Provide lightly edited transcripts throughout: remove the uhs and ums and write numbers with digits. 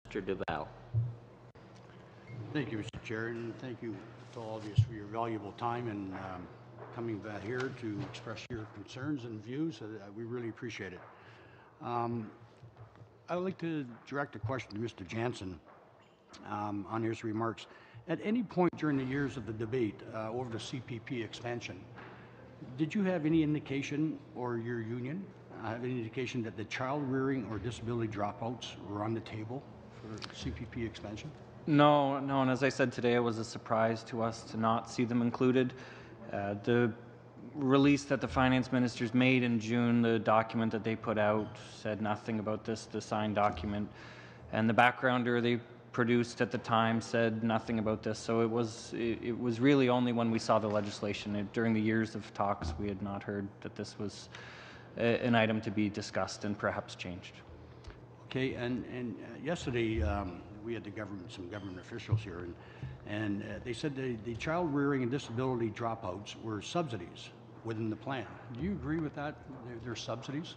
Mr. Duval. Thank you, Mr. Chair, and thank you to all of you for your valuable time and coming back here to express your concerns and views. We really appreciate it. I would like to direct a question to Mr. Janson on his remarks. At any point during the years of the debate over the CPP expansion, did you have any indication, or your union have any indication, that the child rearing or disability dropouts were on the table for CPP expansion? No, and as I said today, it was a surprise to us to not see them included. The release that the finance ministers made in June, the document that they put out, said nothing about this, the signed document, and the backgrounder they produced at the time said nothing about this. So it was really only when we saw the legislation. During the years of talks, we had not heard that this was an item to be discussed and perhaps changed. Okay, and yesterday we had some government officials here, and they said the child rearing and disability dropouts were subsidies within the plan. Do you agree with that? They're subsidies?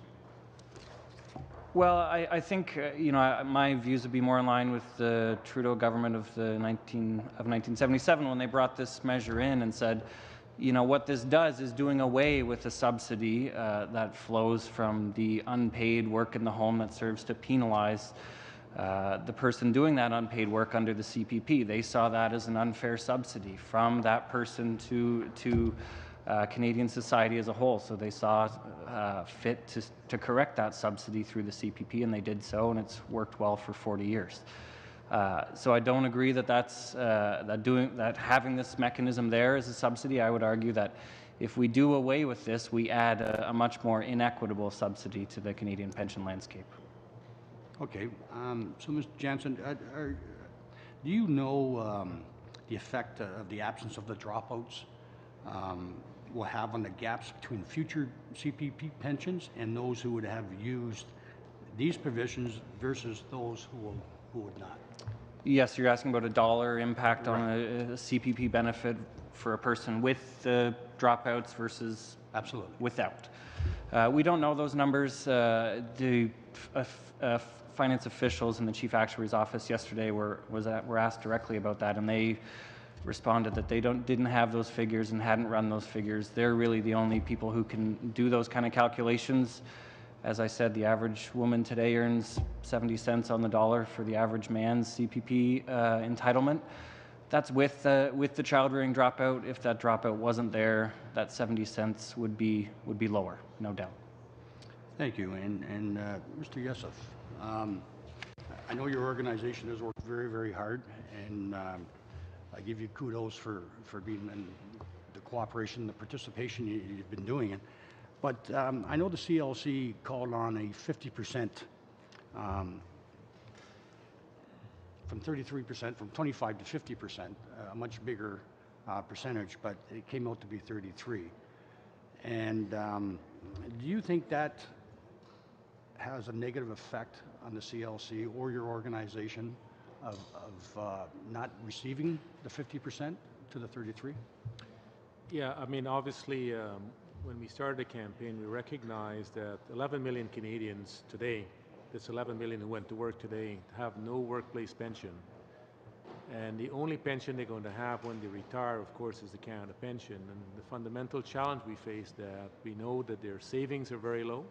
Well, I think my views would be more in line with the Trudeau government of 1977 when they brought this measure in and said, what this does is doing away with a subsidy that flows from the unpaid work in the home that serves to penalize the person doing that unpaid work under the CPP. They saw that as an unfair subsidy from that person to Canadian society as a whole. So they saw fit to correct that subsidy through the CPP, and they did so, and it's worked well for 40 years. So I don't agree that having this mechanism there is a subsidy. I would argue that if we do away with this, we add a much more inequitable subsidy to the Canadian pension landscape. Okay, so Mr. Janson, do you know the effect of the absence of the dropouts will have on the gaps between future CPP pensions and those who would have used these provisions versus those who would not? Yes, you're asking about a dollar impact on a CPP benefit for a person with the dropouts versus absolutely without. We don't know those numbers. The finance officials in the chief actuary's office yesterday were asked directly about that, and they responded that they didn't have those figures and hadn't run those figures. They're really the only people who can do those kind of calculations. As I said, the average woman today earns 70 cents on the dollar for the average man's CPP entitlement. That's with the child rearing dropout. If that dropout wasn't there, that 70 cents would be lower, no doubt. Thank you. And Mr. Yussuff, I know your organization has worked very, very hard, and I give you kudos for being in the cooperation, the participation you've been doing in. But I know the CLC called on a 50%, from 33%, from 25 to 50%, a much bigger percentage, but it came out to be 33. And do you think that has a negative effect on the CLC or your organization of not receiving the 50% to the 33? Yeah, I mean, obviously, when we started the campaign, we recognized that 11 million Canadians today, that's 11 million who went to work today, have no workplace pension. And the only pension they're going to have when they retire, of course, is the Canada pension. And the fundamental challenge we face that we know that their savings are very low.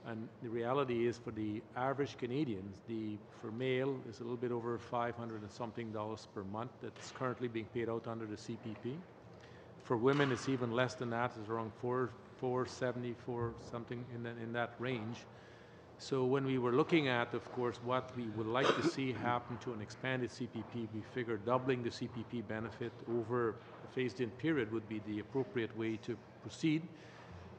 And the reality is, for the average Canadians, for male is a little bit over $500 and something per month that's currently being paid out under the CPP. For women, it's even less than that. It's around $470 something in that range. So when we were looking at, of course, what we would like to see happen to an expanded CPP, we figured doubling the CPP benefit over a phased-in period would be the appropriate way to proceed,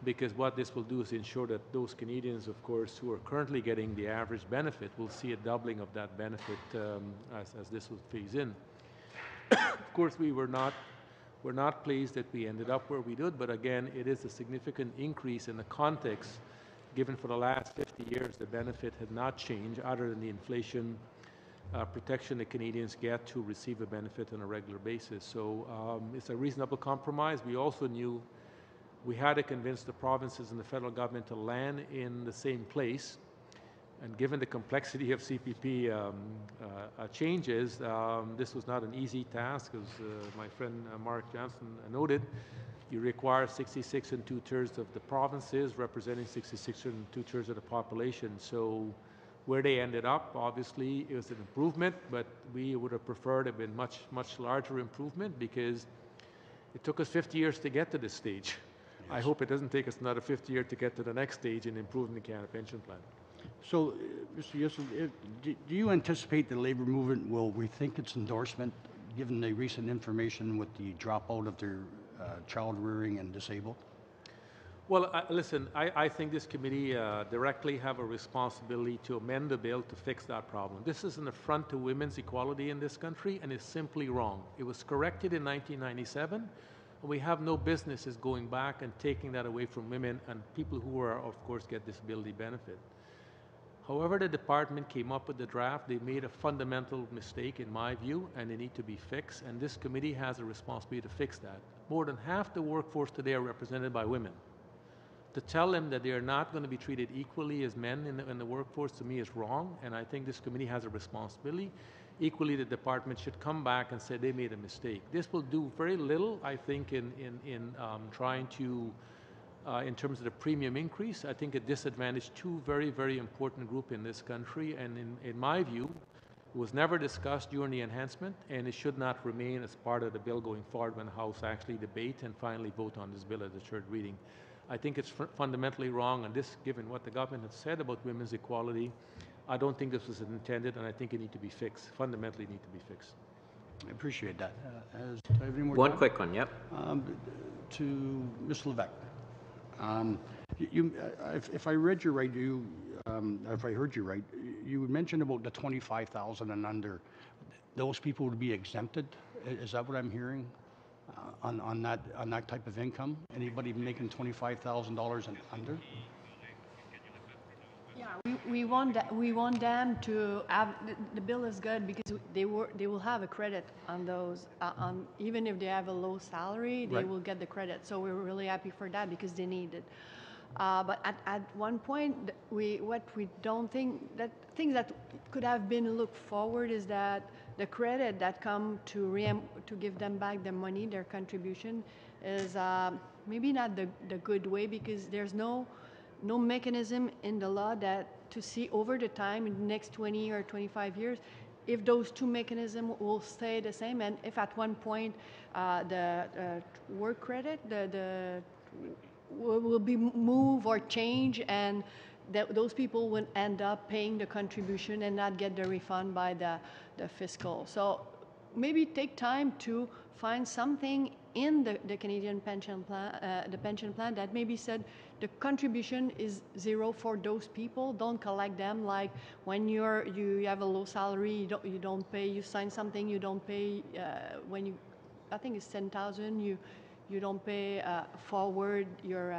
because what this will do is ensure that those Canadians, of course, who are currently getting the average benefit will see a doubling of that benefit as this will phase in. Of course, we're not pleased that we ended up where we did, but again, it is a significant increase in the context, given for the last 50 years the benefit had not changed other than the inflation protection that Canadians get to receive a benefit on a regular basis. So it's a reasonable compromise. We also knew we had to convince the provinces and the federal government to land in the same place. And given the complexity of CPP changes, this was not an easy task, as my friend Mark Janson noted. You require 66 and 2/3 of the provinces, representing 66 and 2/3 of the population. So where they ended up, obviously, it was an improvement, but we would have preferred a been much larger improvement, because it took us 50 years to get to this stage. Yes. I hope it doesn't take us another 50 years to get to the next stage in improving the Canada Pension Plan. So, Mr. Yussuff, do you anticipate the labor movement will rethink its endorsement, given the recent information with the dropout of their child rearing and disabled? Well, listen, I think this committee directly have a responsibility to amend the bill to fix that problem. This is an affront to women's equality in this country, and is simply wrong. It was corrected in 1997, and we have no businesses going back and taking that away from women and people who are, of course, get disability benefit. However the department came up with the draft, they made a fundamental mistake in my view, and they need to be fixed, and this committee has a responsibility to fix that. More than half the workforce today are represented by women. To tell them that they are not going to be treated equally as men in the workforce, to me, is wrong, and I think this committee has a responsibility. Equally, the department should come back and say they made a mistake. This will do very little, I think, in trying to in terms of the premium increase. I think it disadvantaged two very important groups in this country, and in my view, it was never discussed during the enhancement, and it should not remain as part of the bill going forward when the House actually debate and finally vote on this bill at the third reading. I think it's fundamentally wrong, and this, given what the government has said about women's equality, I don't think this was intended, and I think it needs to be fixed, fundamentally need to be fixed. I appreciate that. One quick one, yep. To Ms. Levesque. If I read you right, if I heard you right, you mentioned about the 25,000 and under. Those people would be exempted. Is that what I'm hearing? On that type of income, anybody making $25,000 and under? Yeah, we want them to have the bill is good because they will have a credit on those even if they have a low salary, they will get the credit. So we're really happy for that because they need it. But at one point, what we don't think that things that could have been looked forward is that the credit that come to give them back the money, their contribution, is maybe not the good way, because there's no mechanism in the law that to see over the time in the next 20 or 25 years if those two mechanisms will stay the same, and if at one point the work credit will be moved or change, and those people will end up paying the contribution and not get the refund by the fiscal. So maybe take time to find something in the Canadian pension plan, the pension plan, that maybe said the contribution is zero for those people. Don't collect them, like when you have a low salary, you don't pay. You sign something, you don't pay when you, I think it's 10,000. You don't pay forward your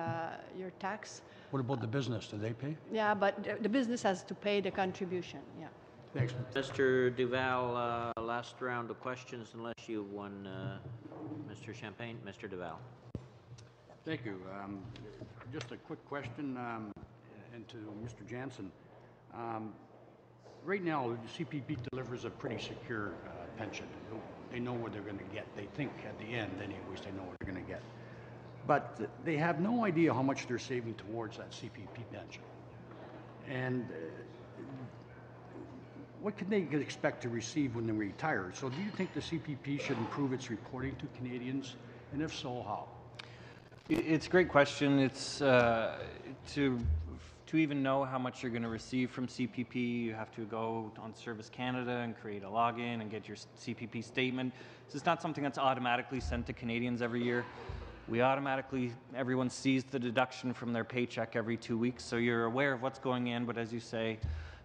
tax. What about the business? Do they pay? Yeah, but the business has to pay the contribution. Yeah. Thanks. Mr. Duval, last round of questions, unless you won, Mr. Champagne. Mr. Duval. Thank you. Just a quick question and to Mr. Janson. Right now, the CPP delivers a pretty secure pension. They know what they're going to get. They think at the end, anyways, they know what they're going to get. But they have no idea how much they're saving towards that CPP pension. And what can they expect to receive when they retire? So do you think the CPP should improve its reporting to Canadians? And if so, how? It's a great question. It's to even know how much you're going to receive from CPP, you have to go on Service Canada and create a login and get your CPP statement. So it's not something that's automatically sent to Canadians every year. We everyone sees the deduction from their paycheck every 2 weeks, so you're aware of what's going in, but as you say,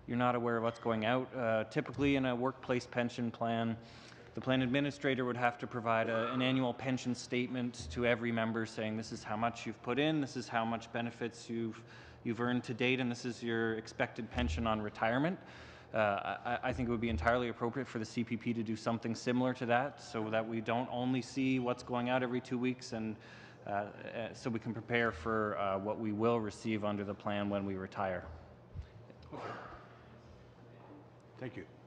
you're not aware of what's going out. Typically in a workplace pension plan, the plan administrator would have to provide an annual pension statement to every member saying this is how much you've put in, this is how much benefits you've earned to date, and this is your expected pension on retirement. I think it would be entirely appropriate for the CPP to do something similar to that, so that we don't only see what's going out every 2 weeks, and so we can prepare for what we will receive under the plan when we retire. Okay. Thank you.